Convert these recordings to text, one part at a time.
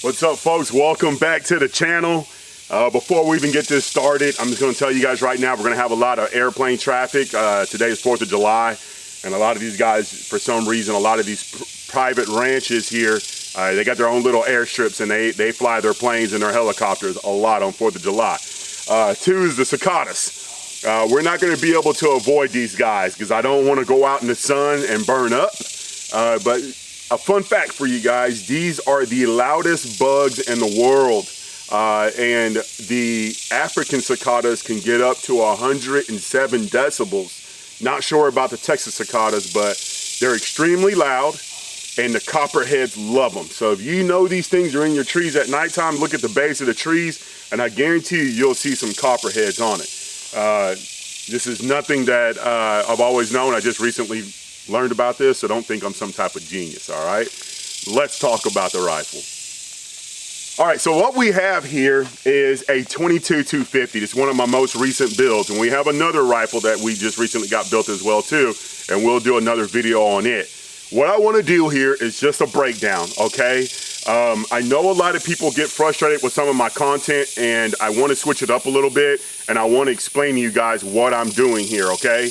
What's up, folks? Welcome back to the channel. Before we even get this started, I'm just going to tell you guys right now, we're going to have a lot of airplane traffic. Today is 4th of July, and a lot of these guys, for some reason, a lot of these private ranches here, they got their own little airstrips, and they fly their planes and their helicopters a lot on 4th of July. Two is the cicadas. We're not going to be able to avoid these guys because I don't want to go out in the sun and burn up. But a fun fact for you guys, these are the loudest bugs in the world. And the African cicadas can get up to 107 decibels. Not sure about the Texas cicadas, but they're extremely loud, and the copperheads love them. So if you know these things are in your trees at nighttime, look at the base of the trees, and I guarantee you'll see some copperheads on it. This is nothing that I've always known. I just recently learned about this, so don't think I'm some type of genius, all right? Let's talk about the rifle. All right, so what we have here is a 22-250. It's one of my most recent builds, and we have another rifle that we just recently got built as well too, and we'll do another video on it. What I want to do here is just a breakdown, okay? I know a lot of people get frustrated with some of my content, and I want to switch it up a little bit, and I want to explain to you guys what I'm doing here, okay?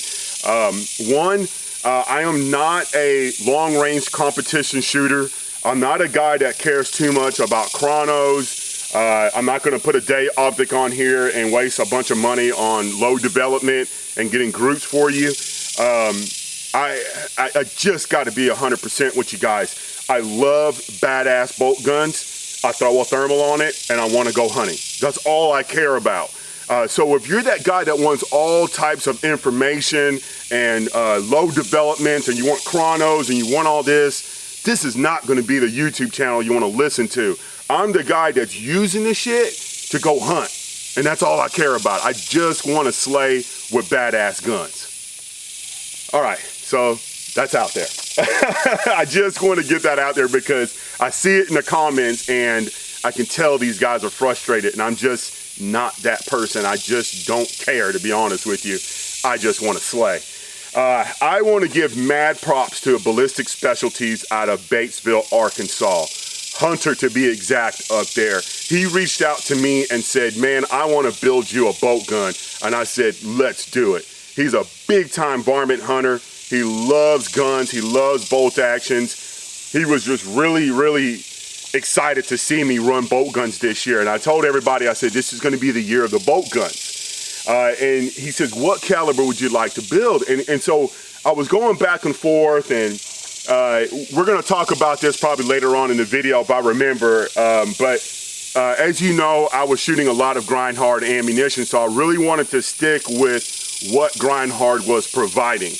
I am not a long-range competition shooter. I'm not a guy that cares too much about chronos. I'm not going to put a day optic on here and waste a bunch of money on low development and getting groups for you. I just got to be 100% with you guys. I love badass bolt guns. I throw a thermal on it and I want to go hunting. That's all I care about. So if you're that guy that wants all types of information and low development, and you want chronos and you want all this, this is not going to be the YouTube channel you want to listen to. I'm the guy that's using this shit to go hunt, and that's all I care about. I just want to slay with badass guns. All right, so that's out there. I just want to get that out there because I see it in the comments and I can tell these guys are frustrated, and I'm just not that person. I just don't care, to be honest with you. I just want to slay. I want to give mad props to Ballistic Specialties out of Batesville, Arkansas. Hunter, to be exact, up there. He reached out to me and said, man, I want to build you a bolt gun. And I said, let's do it. He's a big time varmint hunter. He loves guns. He loves bolt actions. He was just really, really excited to see me run bolt guns this year. And I told everybody, I said, this is going to be the year of the bolt guns. And he says, what caliber would you like to build? And so I was going back and forth, and we're going to talk about this probably later on in the video if I remember. But as you know, I was shooting a lot of grind hard ammunition, so I really wanted to stick with what grind hard was providing.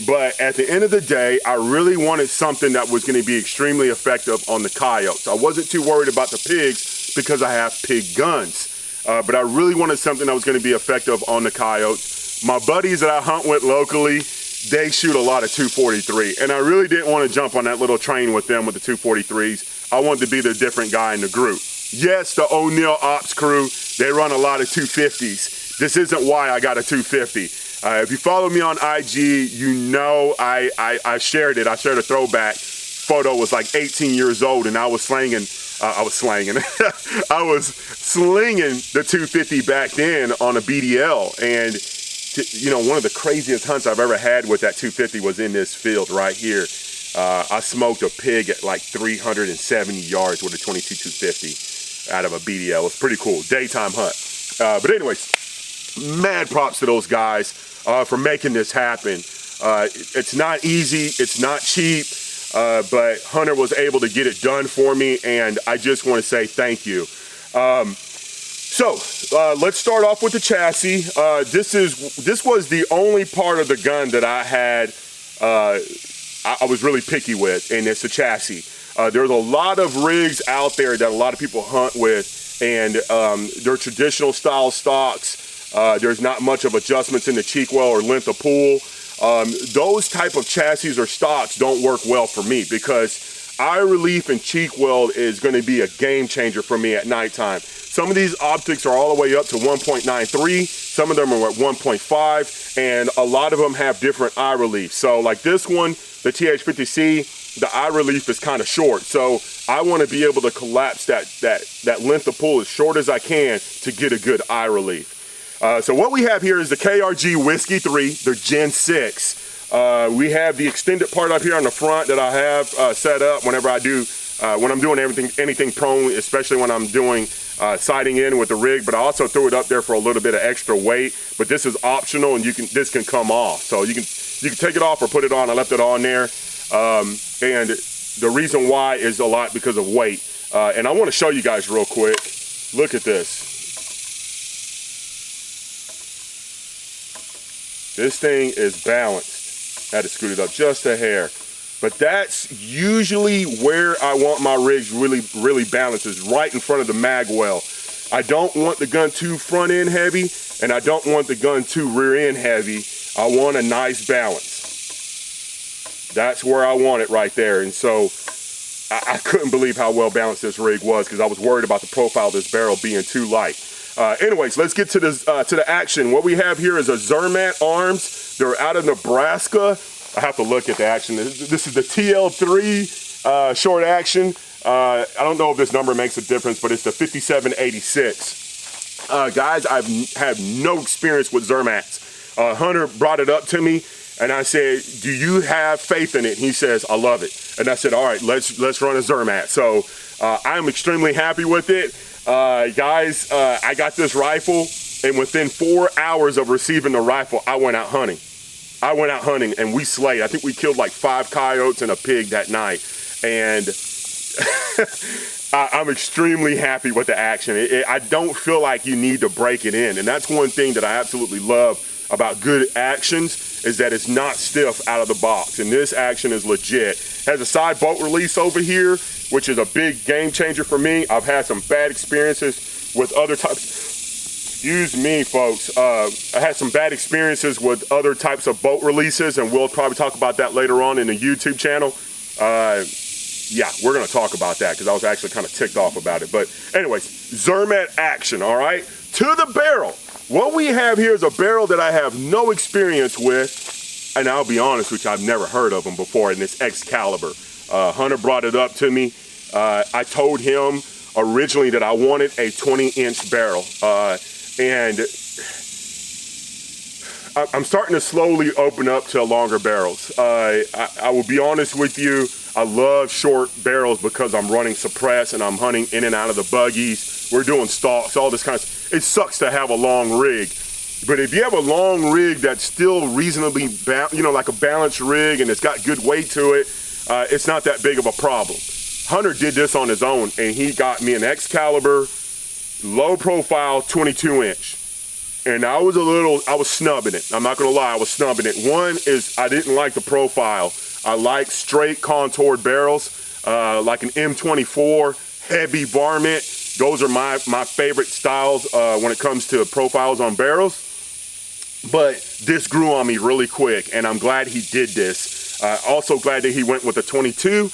But at the end of the day, I really wanted something that was going to be extremely effective on the coyotes. I wasn't too worried about the pigs because I have pig guns. But I really wanted something that was going to be effective on the coyotes. My buddies that I hunt with locally, they shoot a lot of 243. And I really didn't want to jump on that little train with them with the 243s. I wanted to be the different guy in the group. Yes, the O'Neill Ops crew, they run a lot of 250s. This isn't why I got a 250. If you follow me on IG, you know I shared it. I shared a throwback photo. Was like 18 years old, and I was slinging I was slinging the 250 back then on a BDL. And you know, one of the craziest hunts I've ever had with that 250 was in this field right here. I smoked a pig at like 370 yards with a 22-250 out of a BDL. It was pretty cool, daytime hunt. But anyways, mad props to those guys for making this happen. It's not easy, it's not cheap, but Hunter was able to get it done for me, and I just want to say thank you. So let's start off with the chassis. This was the only part of the gun that I had I was really picky with, and it's the chassis. There's a lot of rigs out there that a lot of people hunt with, and they're traditional style stocks. There's not much of adjustments in the cheek well or length of pull. Those type of chassis or stocks don't work well for me because eye relief and cheek weld is going to be a game changer for me at nighttime. Some of these optics are all the way up to 1.93, some of them are at 1.5, and a lot of them have different eye relief. So like this one, the TH50C, the eye relief is kind of short. So I want to be able to collapse that length of pull as short as I can to get a good eye relief. So what we have here is the KRG Whiskey 3, they're Gen 6. We have the extended part up here on the front that I have set up whenever I do, when I'm doing anything prone, especially when I'm doing sighting in with the rig, but I also threw it up there for a little bit of extra weight. But this is optional, and this can come off. So you can take it off or put it on. I left it on there. And the reason why is a lot because of weight. And I want to show you guys real quick. Look at this. This thing is balanced. I had to scoot it up just a hair. But that's usually where I want my rigs really balanced, is right in front of the mag well. I don't want the gun too front end heavy, and I don't want the gun too rear end heavy. I want a nice balance. That's where I want it right there. And so I couldn't believe how well balanced this rig was, because I was worried about the profile of this barrel being too light. Anyways, let's get to the action. What we have here is a Zermatt arms. They're out of Nebraska. I have to look at the action. This is the TL3 short action. I don't know if this number makes a difference, but it's the 5786. Guys, I've had no experience with Zermatts. Hunter brought it up to me, and I said, do you have faith in it? And he says, I love it. And I said, all right, let's run a Zermatt. So I'm extremely happy with it. Guys, I got this rifle, and within 4 hours of receiving the rifle, I went out hunting. And we slayed. I think we killed like 5 coyotes and a pig that night. And I'm extremely happy with the action. I don't feel like you need to break it in. And that's one thing that I absolutely love about good actions, is that it's not stiff out of the box. And this action is legit. Has a side bolt release over here, which is a big game changer for me. I've had some bad experiences with other types. Excuse me, folks. I had some bad experiences with other types of bolt releases, and we'll probably talk about that later on in the YouTube channel. Yeah, we're gonna talk about that, because I was actually kind of ticked off about it. But anyways, Zermatt action, all right? To the barrel. What we have here is a barrel that I have no experience with, and I'll be honest with you, I've never heard of them before, in this Excalibur. Hunter brought it up to me. I told him originally that I wanted a 20-inch barrel. And I'm starting to slowly open up to longer barrels. I will be honest with you, I love short barrels because I'm running suppress and I'm hunting in and out of the buggies. We're doing stalks, all this kind of stuff. It sucks to have a long rig. But if you have a long rig that's still reasonably, like a balanced rig, and it's got good weight to it, it's not that big of a problem. Hunter did this on his own, and he got me an Excalibur, low profile, 22-inch. And I was snubbing it. I'm not gonna lie, I was snubbing it. One is I didn't like the profile. I like straight contoured barrels, like an M24, heavy varmint. Those are my favorite styles when it comes to profiles on barrels. But this grew on me really quick, and I'm glad he did this. Also glad that he went with a 22,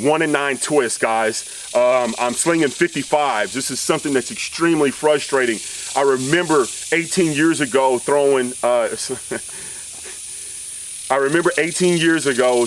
1 in 9 twist, guys. I'm slinging 55s. This is something that's extremely frustrating. I remember 18 years ago throwing,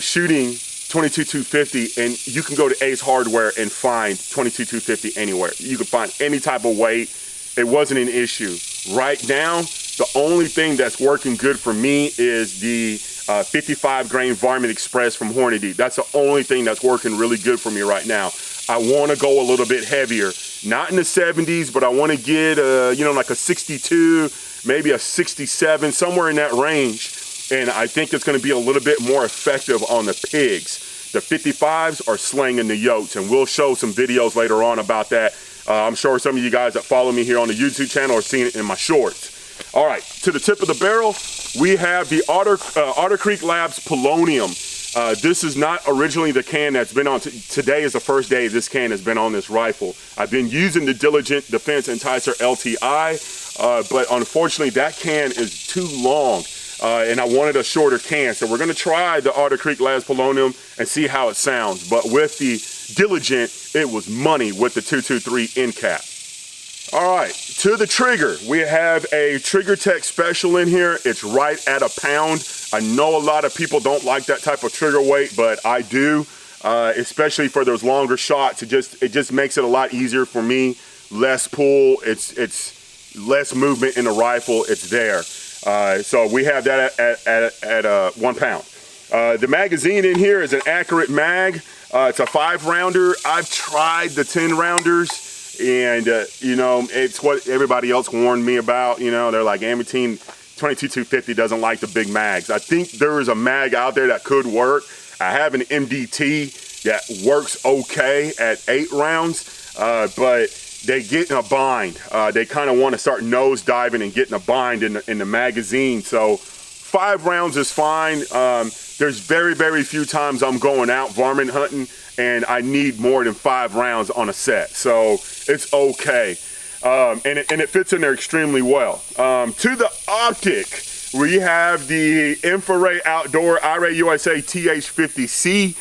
shooting 22-250, and you can go to Ace Hardware and find 22-250 anywhere. You can find any type of weight. It wasn't an issue. Right now, the only thing that's working good for me is the 55 grain Varmint Express from Hornady. That's the only thing that's working really good for me right now. I want to go a little bit heavier, not in the 70s, but I want to get like a 62, maybe a 67, somewhere in that range. And I think it's going to be a little bit more effective on the pigs. The 55s are slanging the Yotes, and we'll show some videos later on about that. I'm sure some of you guys that follow me here on the YouTube channel are seeing it in my shorts. All right, to the tip of the barrel, we have the Otter Creek Labs Polonium. This is not originally the can that's been on. Today is the first day this can has been on this rifle. I've been using the Diligent Defense Enticer LTI, but unfortunately that can is too long, and I wanted a shorter can. So we're gonna try the Otter Creek Labs Polonium and see how it sounds. But with the Diligent, it was money with the 223 end cap. All right, to the trigger, we have a Trigger Tech Special in here. It's right at a pound. I know a lot of people don't like that type of trigger weight, but I do. especially for those longer shots. It just makes it a lot easier for me. Less pull, it's less movement in the rifle. It's there. So we have that at 1 pound. The magazine in here is an accurate mag. It's a 5-rounder. I've tried the 10-rounders, and you know, it's what everybody else warned me about. You know, they're like, a.amantine 22-250 doesn't like the big mags. I think there is a mag out there that could work. I have an MDT that works okay at 8 rounds, but they get in a bind. They kind of want to start nose diving and get in a bind in the magazine. So 5 rounds is fine. There's very, very few times I'm going out varmint hunting and I need more than 5 rounds on a set. So it's okay. And it fits in there extremely well. To the optic, we have the infrared outdoor iRay USA TH50C.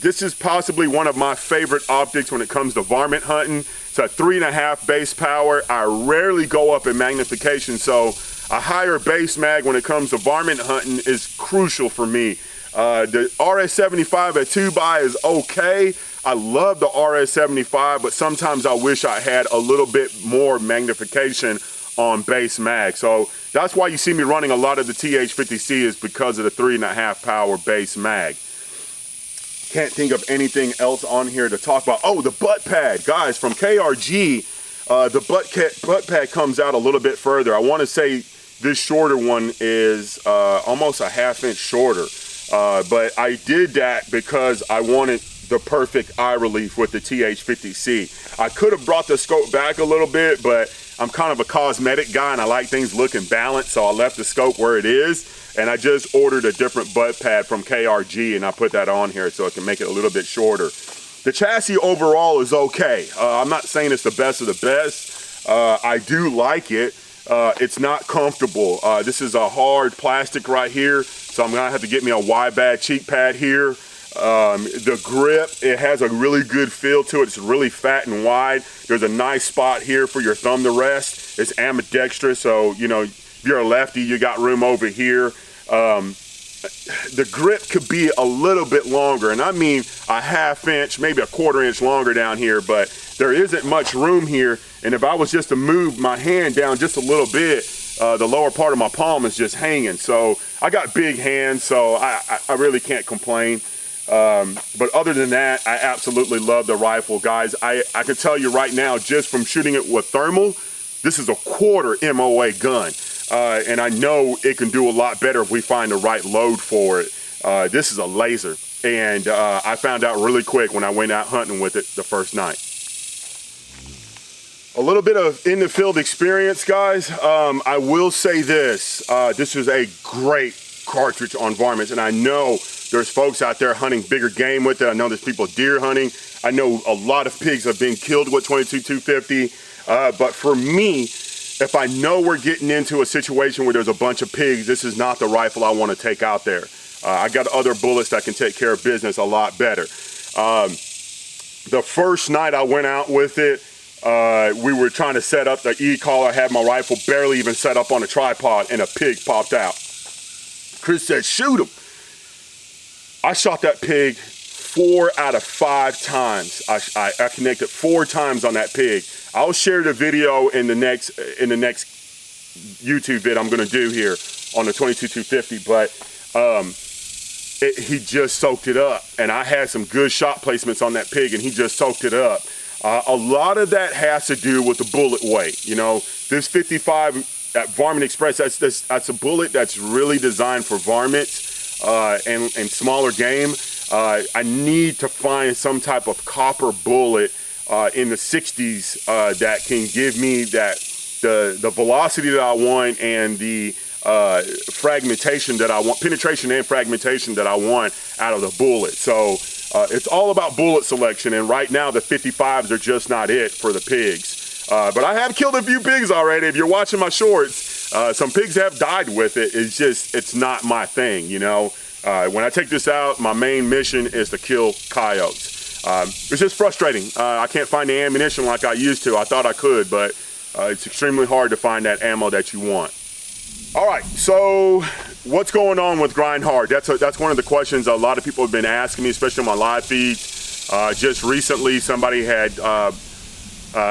This is possibly one of my favorite optics when it comes to varmint hunting. It's a 3.5 base power. I rarely go up in magnification, so a higher base mag when it comes to varmint hunting is crucial for me. The RS75 at 2x is okay. I love the RS75, but sometimes I wish I had a little bit more magnification on base mag. So that's why you see me running a lot of the TH50C, is because of the 3.5 power base mag. Can't think of anything else on here to talk about. Oh, the butt pad, guys, from KRG. The butt pad comes out a little bit further. I want to say this shorter one is almost a 1/2 inch shorter. But I did that because I wanted the perfect eye relief with the TH50C. I could have brought the scope back a little bit, but I'm kind of a cosmetic guy and I like things looking balanced, so I left the scope where it is. And I just ordered a different butt pad from KRG and I put that on here so it can make it a little bit shorter. The chassis overall is okay. I'm not saying it's the best of the best. I do like it. It's not comfortable. This is a hard plastic right here, so I'm gonna have to get me a Y-bad cheek pad here. The grip, it has a really good feel to it. It's really fat and wide. There's a nice spot here for your thumb to rest. It's ambidextrous, so you know, if you're a lefty, you got room over here. The grip could be a little bit longer, and I mean a 1/2 inch, maybe a 1/4 inch longer down here, but there isn't much room here. And if I was just to move my hand down just a little bit, the lower part of my palm is just hanging. So I got big hands, so I really can't complain. But other than that, I absolutely love the rifle, guys. I can tell you right now, just from shooting it with thermal, this is a 1/4 MOA gun. And I know it can do a lot better if we find the right load for it. This is a laser, and I found out really quick when I went out hunting with it the first night. A little bit of in the field experience, guys. I will say this, this is a great cartridge on varmints, and I know there's folks out there hunting bigger game with it. I know there's people deer hunting. I know a lot of pigs have been killed with 22-250, but for me, if I know we're getting into a situation where there's a bunch of pigs, this is not the rifle I want to take out there. I got other bullets that can take care of business a lot better. The first night I went out with it, we were trying to set up the e-collar. I had my rifle barely even set up on a tripod, and a pig popped out. Chris said, shoot him. I shot that pig 4 out of 5 times. I connected 4 times on that pig. I'll share the video in the next YouTube vid I'm gonna do here on the 22-250, but he just soaked it up, and I had some good shot placements on that pig, and he just soaked it up. A lot of that has to do with the bullet weight. You know, this 55 at Varmint Express, that's a bullet that's really designed for varmints and smaller game. I need to find some type of copper bullet in the 60s that can give me the velocity that I want and the fragmentation that I want, penetration and fragmentation that I want out of the bullet. So it's all about bullet selection, and right now the 55s are just not it for the pigs. But I have killed a few pigs already. If you're watching my shorts, some pigs have died with it. It's not my thing, you know. When I take this out, my main mission is to kill coyotes. It's just frustrating. I can't find the ammunition like I used to. I thought I could, but it's extremely hard to find that ammo that you want. All right, so what's going on with Grind Hard? That's one of the questions a lot of people have been asking me, especially on my live feeds. Just recently, somebody had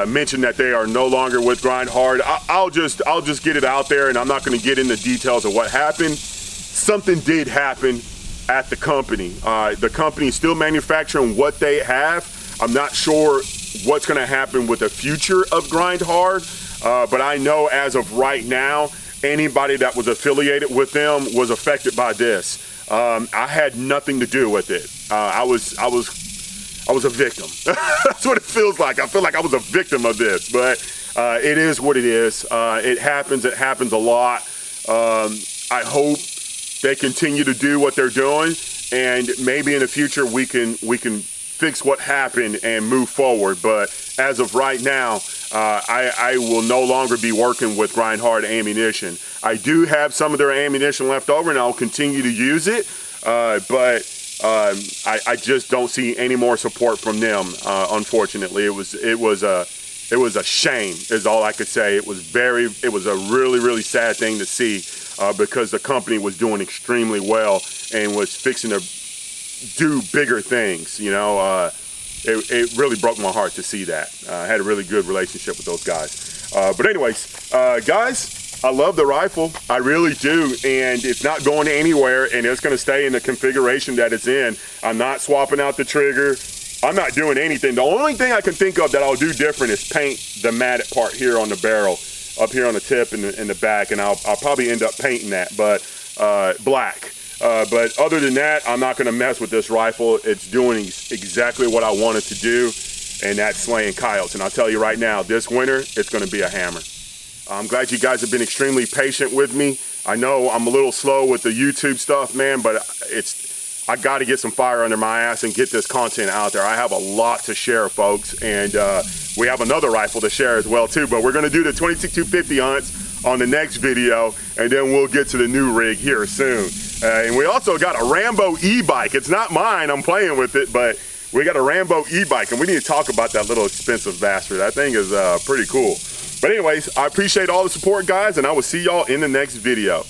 mentioned that they are no longer with Grind Hard. I'll just get it out there, and I'm not going to get into details of what happened. Something did happen at the company. The company is still manufacturing what they have. I'm not sure what's going to happen with the future of Grind Hard, but I know as of right now, anybody that was affiliated with them was affected by this. I had nothing to do with it. I was a victim. That's what it feels like. I feel like I was a victim of this, but it is what it is. It happens a lot. I hope they continue to do what they're doing, and maybe in the future we can fix what happened and move forward. But as of right now, I will no longer be working with Grind Hard Ammunition. I do have some of their ammunition left over, and I'll continue to use it, but I just don't see any more support from them. Unfortunately, it was a shame, is all I could say. It was a really sad thing to see, because the company was doing extremely well and was fixing to do bigger things. You know, it really broke my heart to see that. I had a really good relationship with those guys. But anyways, guys, I love the rifle. I really do, and it's not going anywhere, and it's going to stay in the configuration that it's in. I'm not swapping out the trigger. I'm not doing anything. The only thing I can think of that I'll do different is paint the matted part here on the barrel, up here on the tip and in the back, and I'll probably end up painting that, but black. But other than that, I'm not going to mess with this rifle. It's doing exactly what I want it to do, and that's slaying coyotes. And I'll tell you right now, this winter, it's going to be a hammer. I'm glad you guys have been extremely patient with me. I know I'm a little slow with the YouTube stuff, man, but I got to get some fire under my ass and get this content out there. I have a lot to share, folks, and we have another rifle to share as well, too. But we're going to do the 22-250 hunts on the next video, and then we'll get to the new rig here soon. And we also got a Rambo e-bike. It's not mine, I'm playing with it, but we got a Rambo e-bike, and we need to talk about that little expensive bastard. That thing is pretty cool. But anyways, I appreciate all the support, guys, and I will see y'all in the next video.